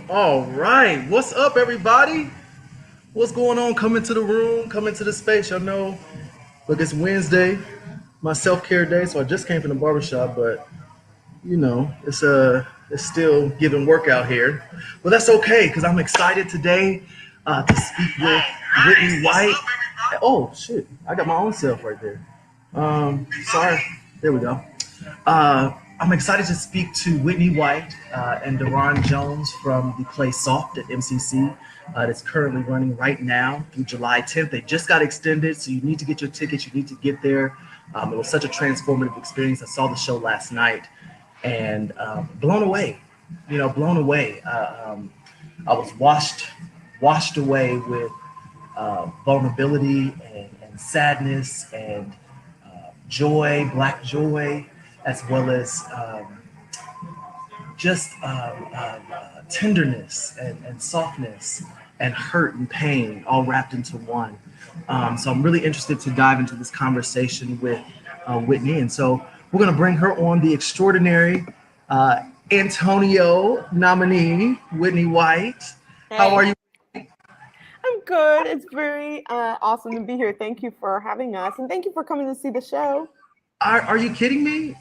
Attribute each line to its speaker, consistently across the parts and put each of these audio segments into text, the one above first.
Speaker 1: All right. What's up, everybody? What's going on? Come into the room, come into the space. Y'all know, look, it's Wednesday, my self care day. So I just came from the barbershop, but it's still giving work out here. But that's okay because I'm excited today to speak with Whitney White. Oh shit! I got my own self right there. Sorry. There we go. I'm excited to speak to Whitney White and Dharon Jones from the play Soft at MCC. That's currently running right now through July 10th. They just got extended, so you need to get your tickets. You need to get there. It was such a transformative experience. I saw the show last night and blown away. Blown away. I was washed away with vulnerability and sadness and joy, black joy, as well as just tenderness and softness and hurt and pain all wrapped into one. So I'm really interested to dive into this conversation with Whitney. And so we're going to bring her on, the extraordinary uh, Antonio nominee, Whitney White. How are
Speaker 2: Hey,
Speaker 1: you?
Speaker 2: I'm good. It's very awesome to be here. Thank you for having us, and thank you for coming to see the show.
Speaker 1: Are you kidding me?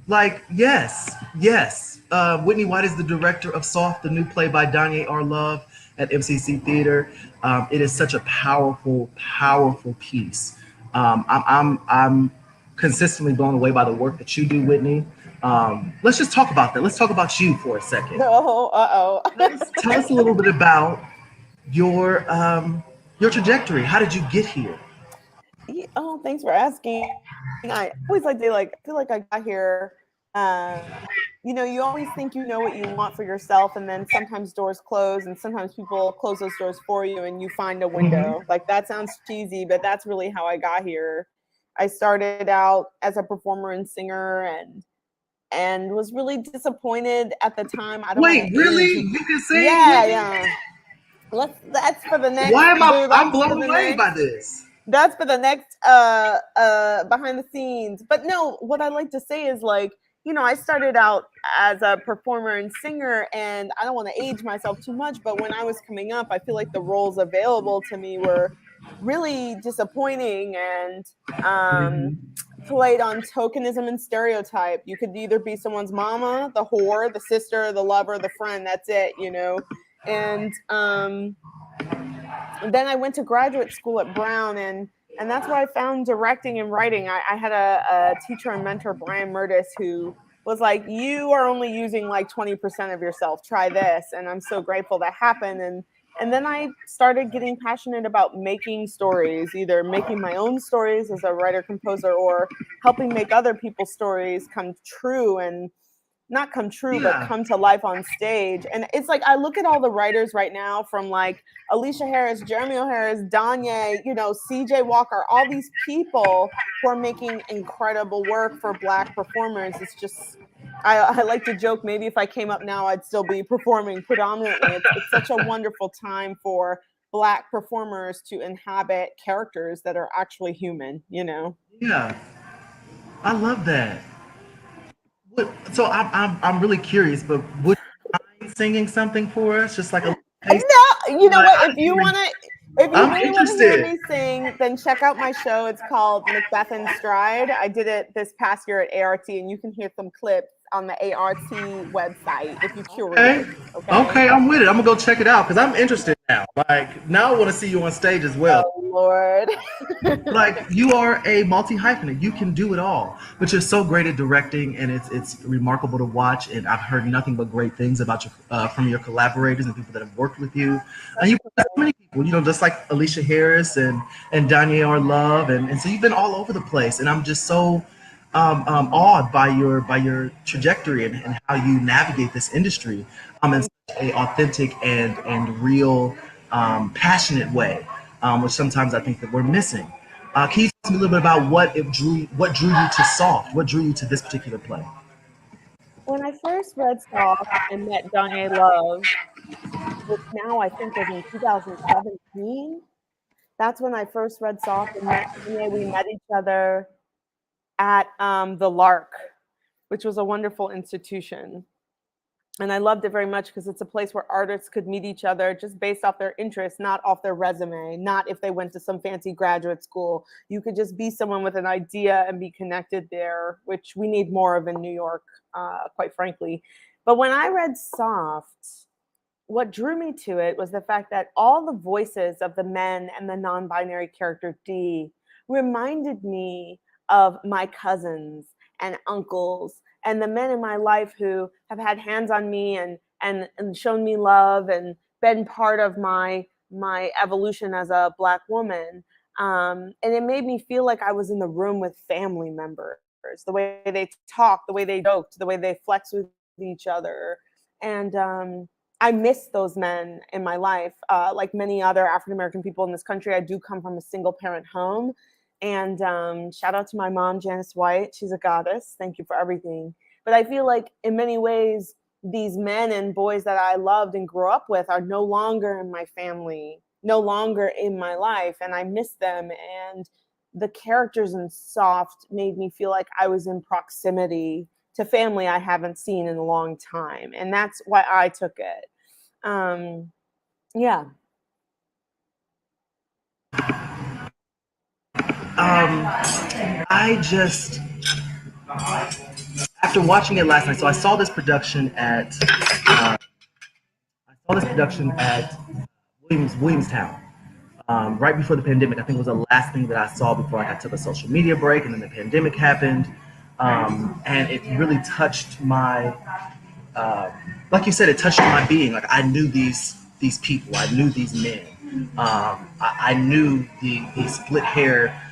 Speaker 1: Like, yes, yes. Whitney White is the director of Soft, the new play by Danye R. Love at MCC Theater. It is such a powerful, powerful piece. I'm consistently blown away by the work that you do, Whitney. Let's just talk about that. Let's talk about you for a second.
Speaker 2: Oh,
Speaker 1: Tell us,
Speaker 2: uh-oh.
Speaker 1: tell us a little bit about your trajectory. How did you get here?
Speaker 2: Oh, thanks for asking. I always like to feel like I got here. Um, you always think you know what you want for yourself, and then sometimes doors close, and sometimes people close those doors for you, and you find a
Speaker 1: Mhm.
Speaker 2: window. Like that sounds cheesy, but that's really how I got here. I started out as a performer and singer, and was really disappointed at the time. I don't want
Speaker 1: Wait,
Speaker 2: to
Speaker 1: really?
Speaker 2: age.
Speaker 1: You can sing,
Speaker 2: Yeah,
Speaker 1: Whitney?
Speaker 2: yeah. That's for the next
Speaker 1: Why am I?
Speaker 2: boo.
Speaker 1: I'm
Speaker 2: That's for
Speaker 1: blown
Speaker 2: the
Speaker 1: away by
Speaker 2: next.
Speaker 1: this.
Speaker 2: That's for the next behind the scenes. But no, what I like to say is like, I started out as a performer and singer, and I don't want to age myself too much, but when I was coming up, I feel like the roles available to me were really disappointing and
Speaker 1: Mhm.
Speaker 2: played on tokenism and stereotype. You could either be someone's mama, the whore, the sister, the lover, the friend. That's it. And then I went to graduate school at Brown, and that's where I found directing and writing. I had a teacher and mentor, Brian Murtis, who was like, "You are only using like 20% of yourself. Try this." And I'm so grateful that happened. And then I started getting passionate about making stories, either making my own stories as a writer composer or helping make other people's stories come true and not come true, but
Speaker 1: Yeah.
Speaker 2: come to life on stage. And it's like I look at all the writers right now, from like Alicia Harris, Jeremy O'Harris, Danye, CJ Walker, all these people who are making incredible work for Black performers. It's just I like to joke, maybe if I came up now, I'd still be performing predominantly. It's such a wonderful time for Black performers to inhabit characters that are actually human.
Speaker 1: Yeah. I love that. So I'm really curious, but would you mind singing something for us? Just like a little taste.
Speaker 2: No, you know
Speaker 1: Like,
Speaker 2: what?
Speaker 1: I
Speaker 2: If
Speaker 1: don't
Speaker 2: you
Speaker 1: even.
Speaker 2: want to, if you
Speaker 1: I'm
Speaker 2: really want to hear
Speaker 1: interested.
Speaker 2: me sing, then check out my show. It's called Macbeth in Stride. I did it this past year at ART, and you can hear some clips on the ART website if you're
Speaker 1: Okay.
Speaker 2: curious. Okay.
Speaker 1: Okay, I'm with it. I'm gonna go check it out because I'm interested now. Like now, I want to see you on stage as well.
Speaker 2: Oh Lord.
Speaker 1: Like you are a multi hyphenate. You can do it all. But you're so great at directing, and it's remarkable to watch. And I've heard nothing but great things about you from your collaborators and people that have worked with you. And you've worked with so many people, just like Alicia Harris and Danye R. Love, and so you've been all over the place. And I'm just so awed by your trajectory and how you navigate this industry in
Speaker 2: Thank
Speaker 1: such a authentic and real, passionate way, which sometimes I think that we're missing. Can you tell me a little bit about what drew you to Soft? What drew you to this particular play?
Speaker 2: When I first read Soft and met Danye Love, which now I think was in 2017, that's when I first read Soft and met Danye. We met each other at the Lark, which was a wonderful institution. And I loved it very much because it's a place where artists could meet each other just based off their interests, not off their resume, not if they went to some fancy graduate school. You could just be someone with an idea and be connected there, which we need more of in New York, quite frankly. But when I read Soft, what drew me to it was the fact that all the voices of the men and the non-binary character D reminded me of my cousins and uncles and the men in my life who have had hands on me and shown me love and been part of my evolution as a Black woman. And it made me feel like I was in the room with family members, the way they talked, the way they joked, the way they flexed with each other. And I miss those men in my life. Like many other African American people in this country, I do come from a single parent home. And shout out to my mom, Janice White. She's a goddess. Thank you for everything. But I feel like in many ways, these men and boys that I loved and grew up with are no longer in my family, no longer in my life. And I miss them. And the characters in Soft made me feel like I was in proximity to family I haven't seen in a long time. And that's why I took it. Yeah.
Speaker 1: I just, after watching it last night, so I saw this production at Williamstown, right before the pandemic. I think it was the last thing that I saw before I took a social media break, and then the pandemic happened, and it really touched my, like you said, it touched my being. Like I knew these people, I knew these men, I knew the split hair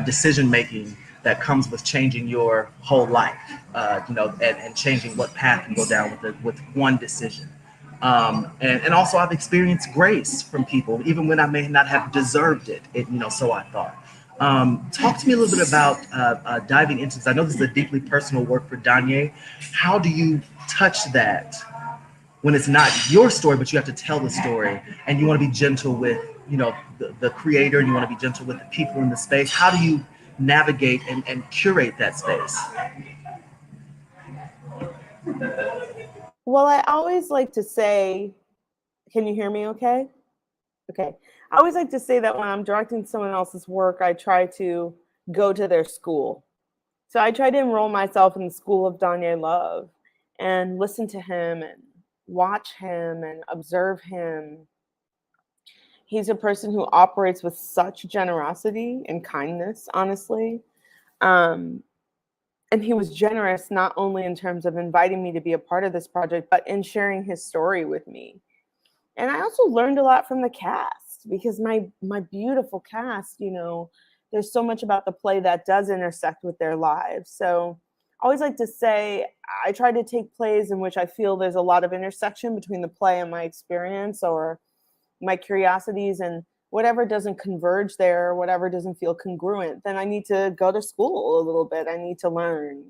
Speaker 1: decision making that comes with changing your whole life, and changing what path you go down with one decision. And also I've experienced grace from people, even when I may not have deserved it. So I thought. Talk to me a little bit about diving into this. I know this is a deeply personal work for Danye. How do you touch that when it's not your story, but you have to tell the story, and you want to be gentle with, the creator, and you want to be gentle with the people in the space? How do you navigate and curate that space?
Speaker 2: Well, I always like to say, can you hear me okay? Okay. I always like to say that when I'm directing someone else's work, I try to go to their school. So I try to enroll myself in the school of Danye Love and listen to him and watch him and observe him. He's a person who operates with such generosity and kindness, honestly. Um, and he was generous not only in terms of inviting me to be a part of this project, but in sharing his story with me. And I also learned a lot from the cast, because my beautiful cast, there's so much about the play that does intersect with their lives. So I always like to say I try to take plays in which I feel there's a lot of intersection between the play and my experience or my curiosities, and whatever doesn't converge there, whatever doesn't feel congruent, then I need to go to school a little bit. I need to learn,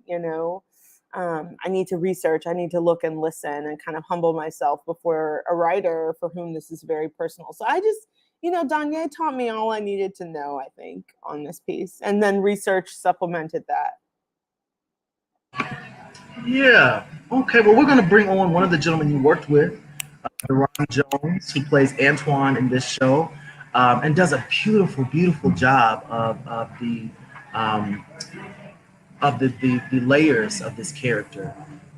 Speaker 2: I need to research, I need to look and listen and kind of humble myself before a writer for whom this is very personal. So I just, Danye taught me all I needed to know, I think, on this piece. And then research supplemented that.
Speaker 1: Yeah. Okay. Well, we're going to bring on one of the gentlemen you worked with, Dharon Jones, who plays Antoine in this show, and does a beautiful, beautiful job of the layers of this character,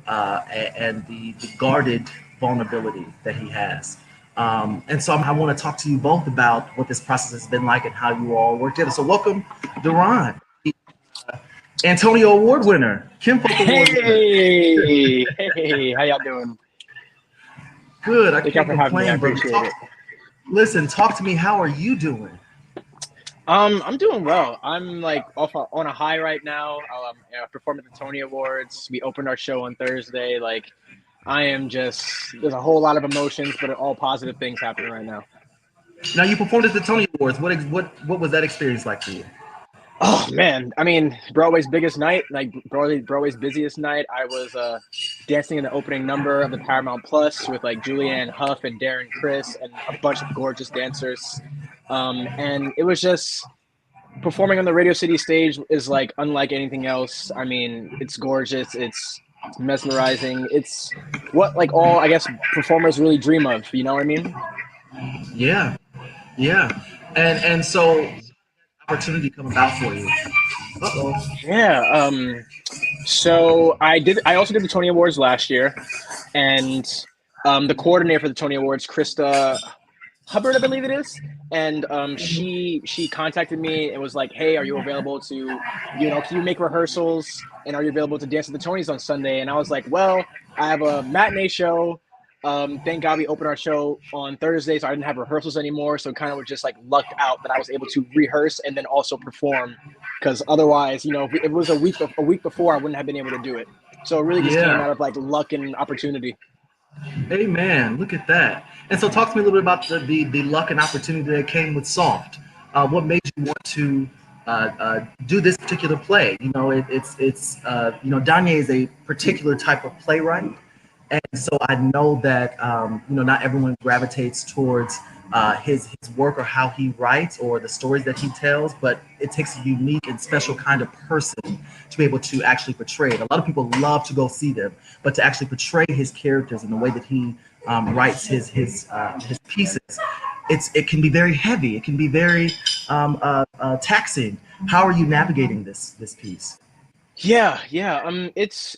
Speaker 1: and the guarded vulnerability that he has. And so I want to talk to you both about what this process has been like and how you all work together. So welcome, Dharon, Antonio Award winner, Kinfolk Award winner.
Speaker 3: Hey, how y'all doing?
Speaker 1: Good. I
Speaker 3: Thank you
Speaker 1: can't
Speaker 3: for having me. I
Speaker 1: complain,
Speaker 3: appreciate
Speaker 1: but
Speaker 3: it.
Speaker 1: listen, talk to me. How are you doing?
Speaker 3: I'm doing well. I'm like on a high right now. Performing at the Tony Awards. We opened our show on Thursday. Like, I am just, there's a whole lot of emotions, but all positive things happening right now.
Speaker 1: Now, you performed at the Tony Awards. What was that experience like for you?
Speaker 3: Oh man, I mean, Broadway's biggest night, like Broadway's busiest night. I was dancing in the opening number of the Paramount Plus with like Julianne Hough and Darren Criss and a bunch of gorgeous dancers. And it was just, performing on the Radio City stage is like unlike anything else. I mean, it's gorgeous. It's It's mesmerizing. It's what like all I guess performers really dream of. You know what I mean?
Speaker 1: Yeah, yeah. And so opportunity come about for you. Uh-oh.
Speaker 3: Yeah. So I also did the Tony Awards last year, and the coordinator for the Tony Awards, Krista Hubbard, I believe it is, and she contacted me and was like, "Hey, are you available to, can you make rehearsals, and are you available to dance at the Tonys on Sunday?" And I was like, "Well, I have a matinee show. Thank God we opened our show on Thursday, so I didn't have rehearsals anymore. So kind of was just like lucked out that I was able to rehearse and then also perform, because otherwise, if it was a week before, I wouldn't have been able to do it. So it really just came
Speaker 1: Yeah.
Speaker 3: out of like luck and opportunity."
Speaker 1: Amen. Look at that. And so talk to me a little bit about the luck and opportunity that came with Soft. What made you want to do this particular play? Danye is a particular type of playwright. And so I know that not everyone gravitates towards his work or how he writes or the stories that he tells, but it takes a unique and special kind of person to be able to actually portray it. A lot of people love to go see them, but to actually portray his characters in the way that he writes his pieces, it can be very heavy. It can be very taxing. How are you navigating this piece?
Speaker 3: Yeah. It's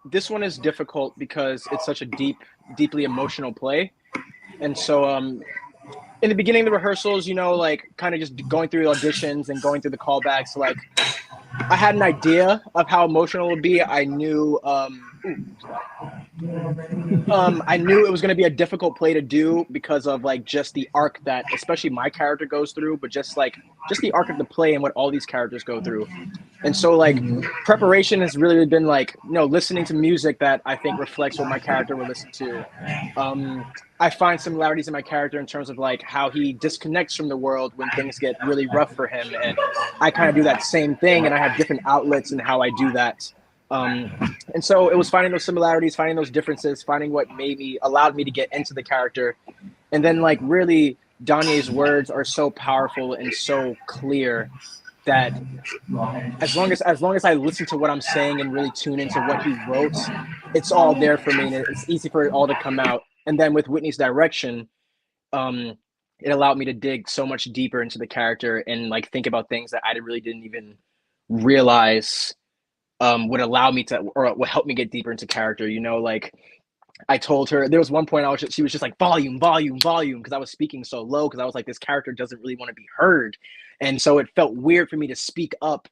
Speaker 3: this one is difficult because it's such a deeply emotional play, and so in the beginning of the rehearsals, like kind of just going through auditions and going through the callbacks, like I had an idea of how emotional it would be. I knew I knew it was going to be a difficult play to do because of like just the arc that especially my character goes through, but just the arc of the play and what all these characters go through. And so like preparation has really been like, listening to music that I think reflects what my character would listen to. I find similarities in my character in terms of like how he disconnects from the world when things get really rough for him. And I kind of do that same thing, and I have different outlets in how I do that. And so it was finding those similarities, finding those differences, finding what allowed me to get into the character. And then like really Danye's words are so powerful and so clear that as long as I listen to what I'm saying and really tune into what he wrote, it's all there for me, and it's easy for it all to come out. And then with Whitney's direction, it allowed me to dig so much deeper into the character and like think about things that I really didn't even realize would allow me to, or would help me get deeper into character. Like I told her there was one point she was just like volume, volume, volume, because I was speaking so low, because I was like, this character doesn't really want to be heard. And so it felt weird for me to speak up,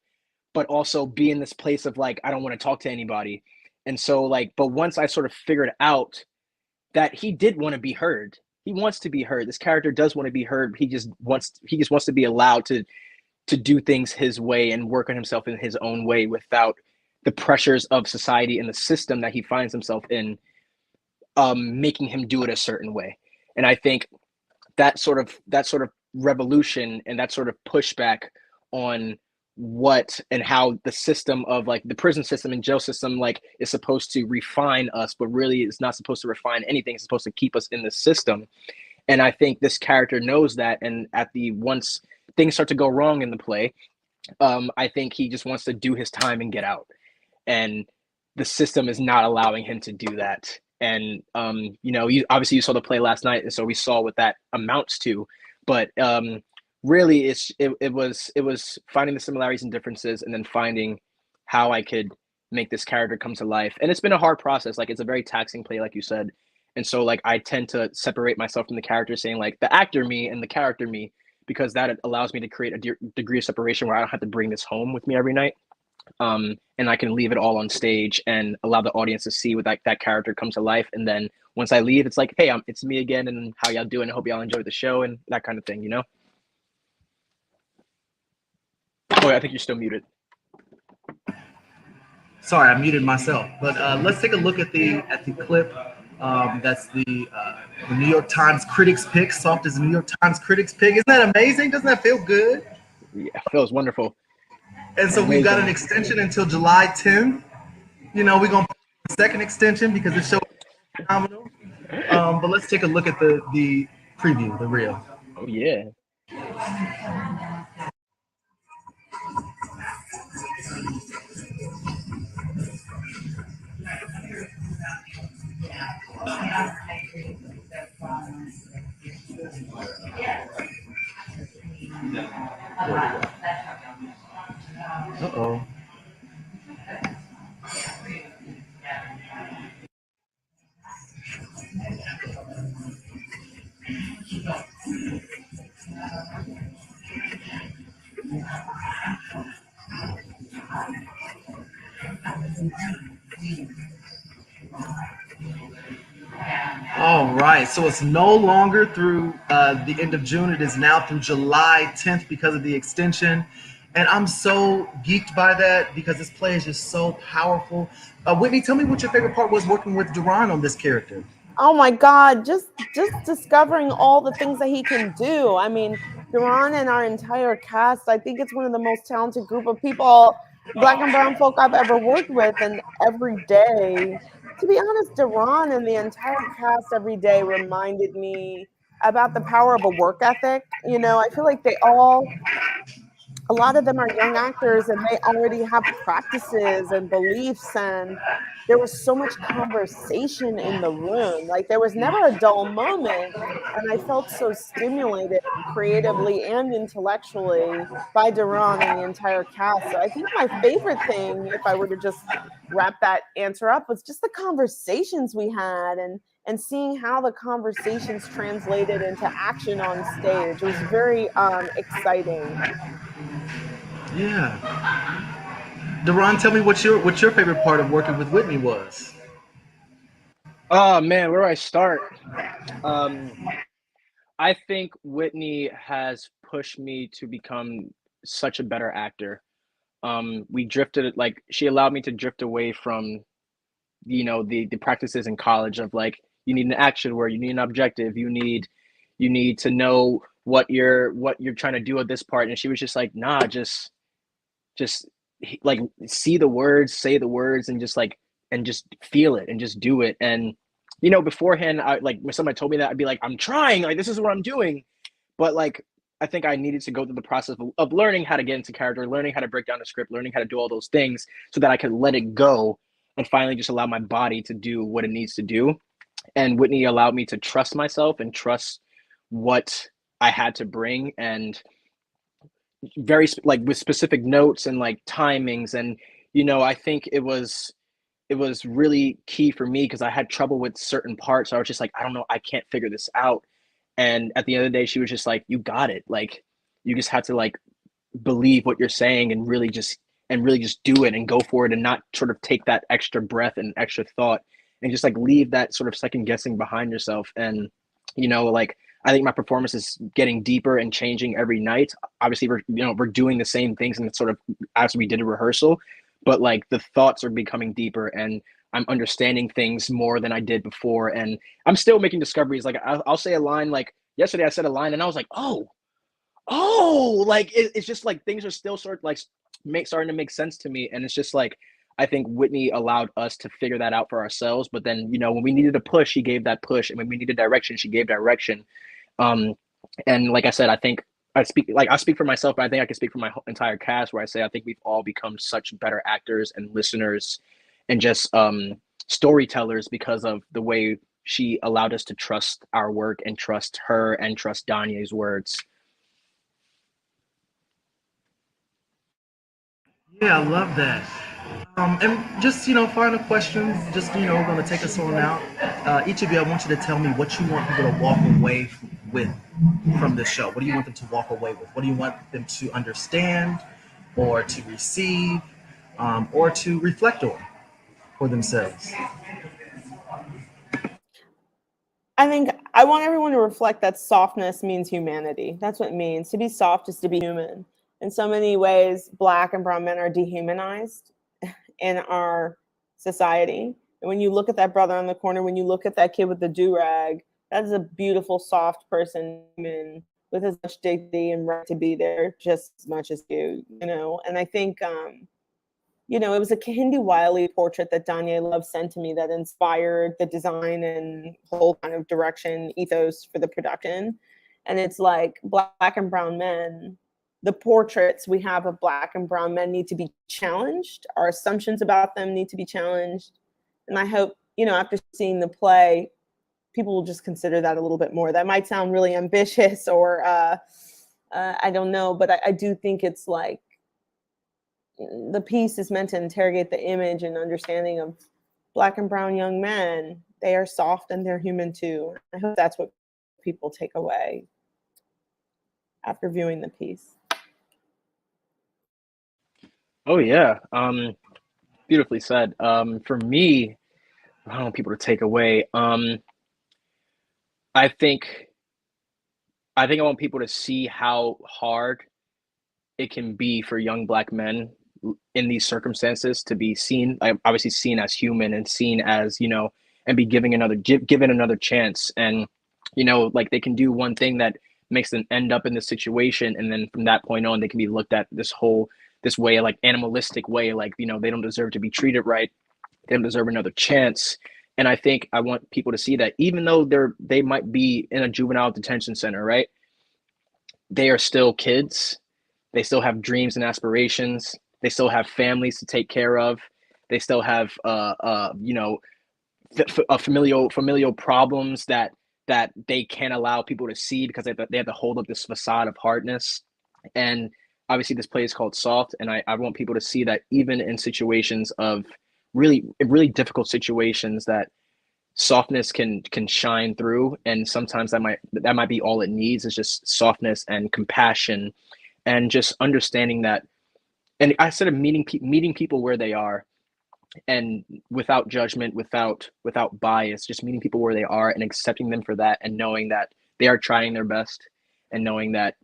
Speaker 3: but also be in this place of like, I don't want to talk to anybody. And so like, but once I sort of figured out that he did want to be heard, he wants to be heard. This character does want to be heard. He just wants to be allowed to do things his way and work on himself in his own way without the pressures of society and the system that he finds himself in, making him do it a certain way. And I think that sort of revolution and that sort of pushback on what and how the system of like the prison system and jail system like is supposed to refine us, but really it's not supposed to refine anything. It's supposed to keep us in the system. And I think this character knows that. And once things start to go wrong in the play, I think he just wants to do his time and get out. And the system is not allowing him to do that. And obviously you saw the play last night, and so we saw what that amounts to. But really, it was finding the similarities and differences, and then finding how I could make this character come to life. And it's been a hard process. Like, it's a very taxing play, like you said. And so like I tend to separate myself from the character, saying like the actor me and the character me, because that allows me to create a degree of separation where I don't have to bring this home with me every night. And I can leave it all on stage and allow the audience to see what that character come to life. And then once I leave, it's like, hey, it's me again, and how y'all doing? I hope y'all enjoy the show and that kind of thing, Oh, I think you're still muted.
Speaker 1: Sorry, I muted myself. But let's take a look at the clip. That's the New York Times critics pick. Soft is the New York Times critics pick. Isn't that amazing? Doesn't that feel good?
Speaker 3: Yeah, it feels wonderful.
Speaker 1: And so we've got an extension until July 10th. We're going to put a second extension because the show is phenomenal. But let's take a look at the preview, the reel.
Speaker 3: Oh, yeah.
Speaker 1: All right. So it's no longer through the end of June. It is now through July 10th because of the extension. And I'm so geeked by that because this play is just so powerful. Whitney, tell me what your favorite part was working with Duran on this character.
Speaker 2: Oh my God, just discovering all the things that he can do. I mean, Duran and our entire cast, I think it's one of the most talented group of people, black and brown folk I've ever worked with. And every day, to be honest, Duran and the entire cast every day reminded me about the power of a work ethic. You know, I feel like they all, a lot of them are young actors and they already have practices and beliefs, and there was so much conversation in the room. Like there was never a dull moment, and I felt so stimulated creatively and intellectually by Duran and the entire cast. So I think my favorite thing, if I were to just wrap that answer up, was just the conversations we had, and seeing how the conversations translated into action on stage. It was very exciting.
Speaker 1: Yeah. Duran, tell me what your favorite part of working with Whitney was.
Speaker 3: Oh man, where do I start? Um, I think Whitney has pushed me to become such a better actor. We drifted like she allowed me to drift away from the practices in college of like you need an action where you need an objective, you need to know what you're trying to do at this part, and she was just like, nah, just like see the words, say the words, and just feel it and just do it. And beforehand, I like when somebody told me that, I'd be like, I'm trying, like this is what I'm doing. But like I think I needed to go through the process of learning how to get into character, learning how to break down a script, learning how to do all those things so that I could let it go and finally just allow my body to do what it needs to do. And Whitney allowed me to trust myself and trust what I had to bring, and very like with specific notes and like timings. And I think it was really key for me because I had trouble with certain parts. So I was just like, I don't know, I can't figure this out. And at the end of the day, she was just like, you got it. Like you just had to like believe what you're saying and really just do it and go for it, and not sort of take that extra breath and extra thought, and just like leave that sort of second guessing behind yourself. And like I think my performance is getting deeper and changing every night. Obviously we're doing the same things and sort of as we did a rehearsal, but like the thoughts are becoming deeper, and I'm understanding things more than I did before. And I'm still making discoveries. Like I'll say a line, like yesterday I said a line and I was like, like it's just like things are still sort of like starting to make sense to me. And it's just like I think Whitney allowed us to figure that out for ourselves. But then when we needed a push, she gave that push, and when we needed direction, she gave direction. um and like I said, I think I speak for myself, but I think I can speak for my entire cast, where I say I think we've all become such better actors and listeners and just storytellers because of the way she allowed us to trust our work and trust her and trust Danye's words.
Speaker 1: Yeah, I love that. And just final questions. Just going to take us on out. Each of you, I want you to tell me what you want people to walk away with from this show. What do you want them to walk away with? What do you want them to understand, or to receive, or to reflect on for themselves?
Speaker 2: I think I want everyone to reflect that softness means humanity. That's what it means. To be soft is to be human. In so many ways, black and brown men are dehumanized in our society. And when you look at that brother on the corner, when you look at that kid with the do-rag, that is a beautiful, soft person with as much dignity and right to be there just as much as you. And I think it was a Kehinde Wiley portrait that Danye Love sent to me that inspired the design and whole kind of direction ethos for the production. And it's like black and brown men, the portraits we have of black and brown men need to be challenged. Our assumptions about them need to be challenged. And I hope, after seeing the play, people will just consider that a little bit more. That might sound really ambitious or I don't know, but I do think it's like, the piece is meant to interrogate the image and understanding of black and brown young men. They are soft and they're human too. I hope that's what people take away after viewing the piece.
Speaker 3: Oh yeah, beautifully said. For me, I don't want people to take away. I think I think I want people to see how hard it can be for young black men in these circumstances to be seen, like, obviously seen as human and seen as, and be given another chance. And, like they can do one thing that makes them end up in this situation. And then from that point on, they can be looked at this way, like animalistic way, like, they don't deserve to be treated right. They don't deserve another chance. And I think I want people to see that even though they might be in a juvenile detention center, right? They are still kids. They still have dreams and aspirations. They still have families to take care of. They still have, familial problems that they can't allow people to see because they have to hold up this facade of hardness. And obviously, this play is called Soft, and I want people to see that even in situations of really, really difficult situations, that softness can shine through. And sometimes that might be all it needs, is just softness and compassion and just understanding that. And I said of meeting people where they are, and without judgment, without bias, just meeting people where they are and accepting them for that, and knowing that they are trying their best, and knowing that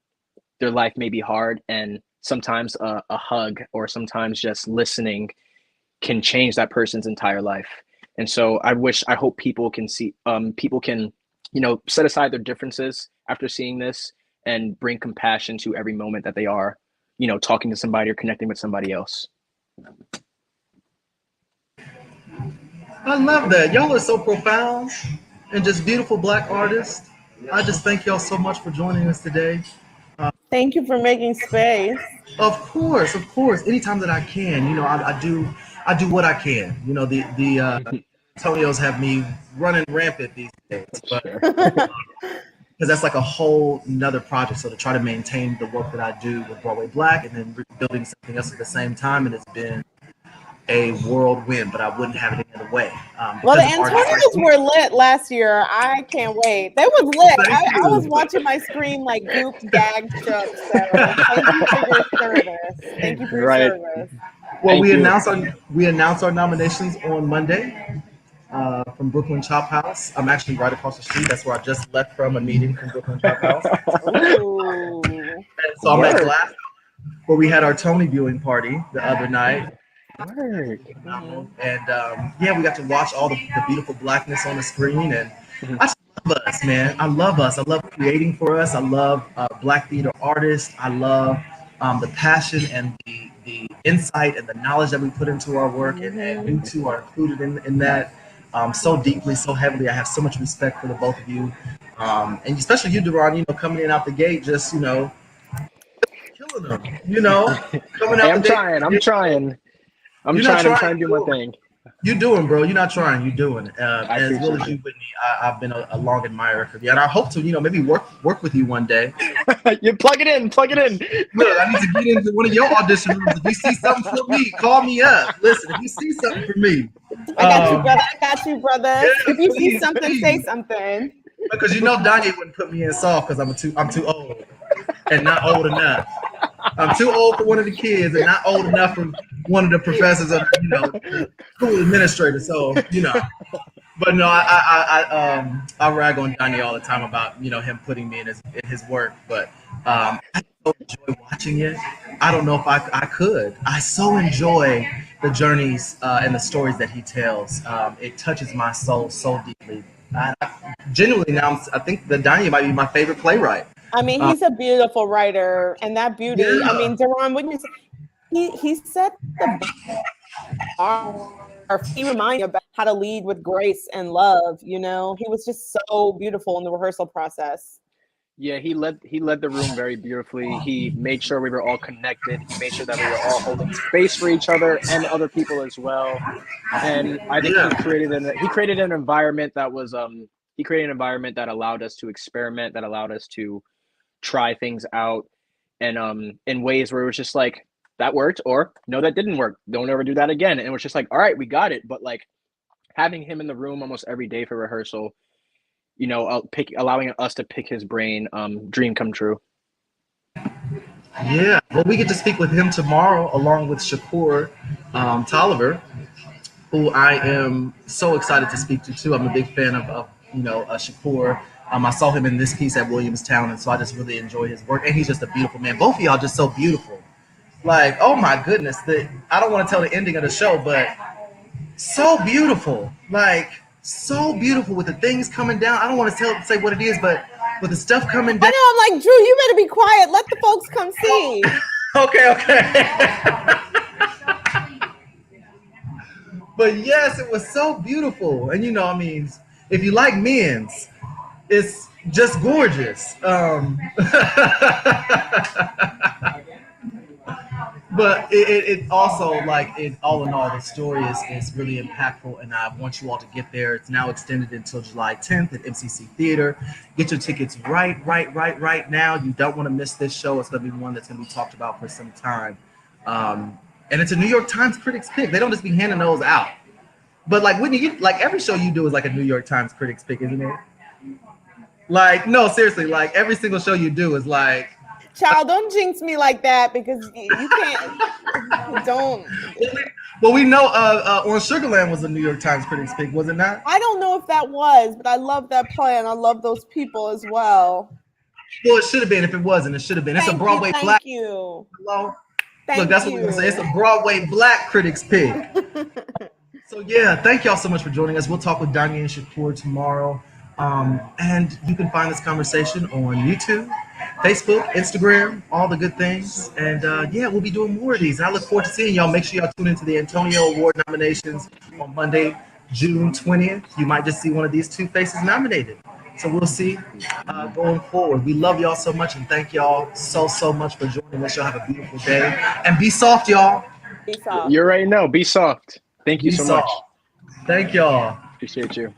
Speaker 3: their life may be hard, and sometimes a hug or sometimes just listening can change that person's entire life. And so I hope people can see, set aside their differences after seeing this and bring compassion to every moment that they are, talking to somebody or connecting with somebody else.
Speaker 1: I love that. Y'all are so profound and just beautiful black artists. I just thank y'all so much for joining us today.
Speaker 2: Thank you for making space.
Speaker 1: Of course, of course. Anytime that I can, I do what I can. The Antonios have me running rampant these days, but because that's like a whole nother project. So to try to maintain the work that I do with Broadway Black and then building something else at the same time, and it's been a whirlwind, but I wouldn't have it any other way.
Speaker 2: Well, the Antonios were lit last year. I can't wait. They was lit. I was watching my screen like gooped, gagged, shook. So thank you for your service. Thank you for your service.
Speaker 1: Well, we announced our nominations on Monday from Brooklyn Chop House. I'm actually right across the street. That's where I just left from a meeting from Brooklyn Chop House.
Speaker 2: Ooh.
Speaker 1: So I'm at Glass, where we had our Tony viewing party the other night. And we got to watch all the beautiful blackness on the screen, and I just love us, man. I love us. I love creating for us. I love black theater artists. I love the passion and the insight and the knowledge that we put into our work, and you two are included in that so deeply, so heavily. I have so much respect for the both of you, and especially you, Dharon. Coming in out the gate, just killing them. Coming out.
Speaker 3: I'm trying. I'm trying to do my thing.
Speaker 1: You're doing, bro. You're not trying. You're doing. As well as you, Whitney. I've been a long admirer of you, and I hope to, maybe work with you one day.
Speaker 3: You plug it in.
Speaker 1: Look, I need to get into one of your audition rooms. If you see something for me, call me up. Listen, if you see something for me,
Speaker 2: I got you, brother. Yeah, if you see something, say something.
Speaker 1: Because Danye wouldn't put me in soft because I'm too old and not old enough. I'm too old for one of the kids and not old enough for one of the professors of school administrator. So but no, I rag on Donnie all the time about him putting me in his work. But I so enjoy watching it. I don't know if I could. I so enjoy the journeys and the stories that he tells. It touches my soul so deeply. Genuinely now, I think that Donnie might be my favorite playwright.
Speaker 2: I mean, he's a beautiful writer, and that beauty. Yeah. I mean, Dharon, wouldn't you say he set the bar? He reminded me about how to lead with grace and love. He was just so beautiful in the rehearsal process.
Speaker 3: Yeah, he led the room very beautifully. He made sure we were all connected. He made sure that we were all holding space for each other and other people as well. And I think he created an environment that was he created an environment that allowed us to experiment, that allowed us to try things out, and in ways where it was just like, that worked, or no, that didn't work. Don't ever do that again. And it was just like, all right, we got it. But like having him in the room almost every day for rehearsal, allowing us to pick his brain, dream come true.
Speaker 1: Yeah, well, we get to speak with him tomorrow along with Shakur Tolliver. who I am so excited to speak to too. I'm a big fan of Shakur. I saw him in this piece at Williamstown, and so I just really enjoy his work. And he's just a beautiful man. Both of y'all just so beautiful. Like, oh my goodness, I don't want to tell the ending of the show, but so beautiful. Like, so beautiful with the things coming down. I don't want to say what it is, but with the stuff coming down.
Speaker 2: I know, I'm like, Drew, you better be quiet. Let the folks come see.
Speaker 1: Okay. But yes, it was so beautiful. And I mean, if you like men's, it's just gorgeous. But it also, like, all in all, the story is really impactful, and I want you all to get there. It's now extended until July 10th at MCC Theater. Get your tickets right now. You don't want to miss this show. It's going to be one that's going to be talked about for some time. And it's a New York Times Critics Pick. They don't just be handing those out. But like Whitney, like every show you do is like a New York Times Critics Pick, isn't it? Like, no, seriously, like every single show you do is like.
Speaker 2: Child, don't jinx me like that, because you can't. Don't.
Speaker 1: Well, we know On Sugarland was a New York Times Critics Pick, was it not?
Speaker 2: I don't know if that was, but I love that play and I love those people as well.
Speaker 1: Well, it should have been. If it wasn't, it should have been. It's a Broadway
Speaker 2: Thank
Speaker 1: Black.
Speaker 2: You.
Speaker 1: Hello.
Speaker 2: Thank
Speaker 1: Look, that's
Speaker 2: you.
Speaker 1: what we're gonna say. It's a Broadway Black Critics Pick. So yeah, thank y'all so much for joining us. We'll talk with Danya and Shakur tomorrow. And you can find this conversation on YouTube, Facebook, Instagram, all the good things. And yeah, we'll be doing more of these. And I look forward to seeing y'all. Make sure y'all tune into the Antonio Award nominations on Monday, June 20th. You might just see one of these two faces nominated. So we'll see going forward. We love y'all so much, and thank y'all so much for joining us. Y'all have a beautiful day. And be soft, y'all.
Speaker 2: Be soft.
Speaker 3: You already know. Be soft. Thank you so much.
Speaker 1: Thank y'all.
Speaker 3: Appreciate you.